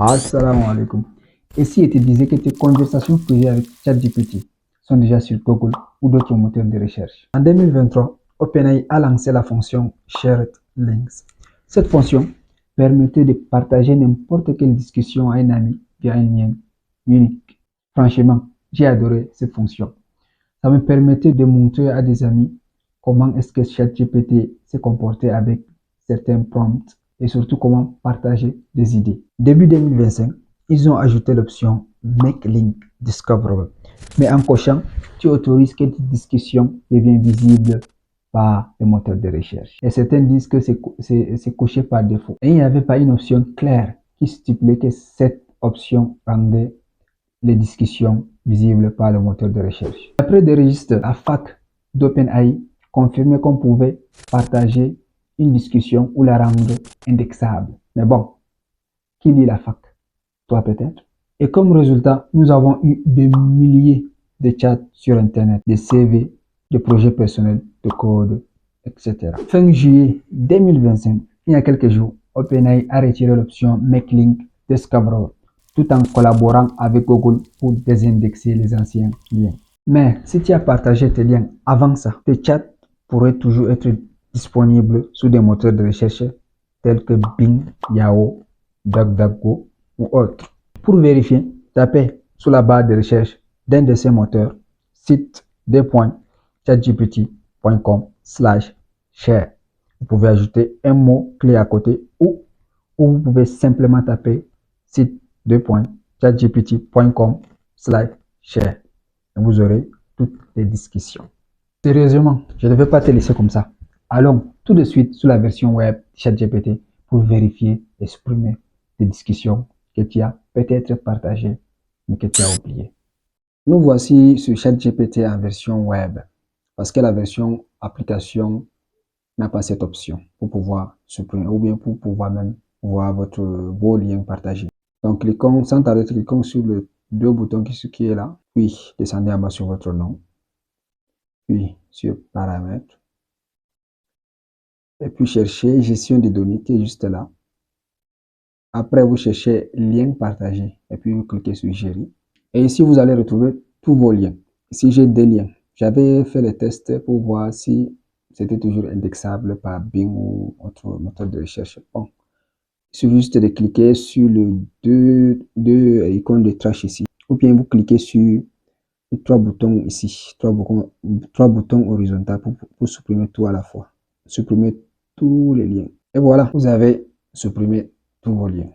Assalamu alaikum. Et si je te disais que tes conversations privées avec ChatGPT sont déjà sur Google ou d'autres moteurs de recherche? En 2023, OpenAI a lancé la fonction Shared Links. Cette fonction permettait de partager n'importe quelle discussion à un ami via un lien unique. Franchement, j'ai adoré cette fonction. Ça me permettait de montrer à des amis comment est-ce que ChatGPT s'est comporté avec certains prompts et surtout comment partager des idées. Début 2025, ils ont ajouté l'option Make Link Discoverable. Mais en cochant, tu autorises que tes discussions deviennent visibles par les moteurs de recherche. Et certains disent que c'est coché par défaut. Et il n'y avait pas une option claire qui stipulait que cette option rendait les discussions visibles par le moteur de recherche. Après des registres, la fac d'OpenAI confirmait qu'on pouvait partager une discussion ou la rendre indexable. Mais bon, qui lit la fac? Toi peut-être? Et comme résultat, nous avons eu des milliers de chats sur Internet, des CV, de projets personnels, de code, etc. Fin juillet 2025, il y a quelques jours, OpenAI a retiré l'option Make Link Discoverable tout en collaborant avec Google pour désindexer les anciens liens. Mais si tu as partagé tes liens avant ça, tes chats pourraient toujours être disponibles sous des moteurs de recherche tels que Bing, Yahoo, DuckDuckGo ou autres. Pour vérifier, tapez sous la barre de recherche d'un de ces moteurs site.chatgpt.com/share. Vous pouvez ajouter un mot-clé à côté ou vous pouvez simplement taper site.chatgpt.com/share. Vous aurez toutes les discussions. Sérieusement, je ne vais pas te laisser comme ça. Allons tout de suite sur la version web de ChatGPT pour vérifier et supprimer des discussions que tu as peut-être partagées mais que tu as oubliées. Nous voici sur ChatGPT en version web parce que la version application n'a pas cette option pour pouvoir supprimer ou bien pour pouvoir même voir vos liens partagés. Donc, cliquons, sans tarder, cliquons sur les deux boutons qui est là, puis descendez en bas sur votre nom, puis sur paramètres, et puis cherchez gestion des données qui est juste là. Après, vous cherchez lien partagé, et puis vous cliquez sur gérer. Et ici, vous allez retrouver tous vos liens. Ici, j'ai des liens. J'avais fait les tests pour voir si c'était toujours indexable par Bing ou autre moteur de recherche. Bon. Il suffit juste de cliquer sur les deux icônes de trash ici. Ou bien vous cliquez sur les trois boutons ici. Trois boutons horizontaux pour supprimer tout à la fois. Supprimer tous les liens. Et voilà, vous avez supprimé tous vos liens.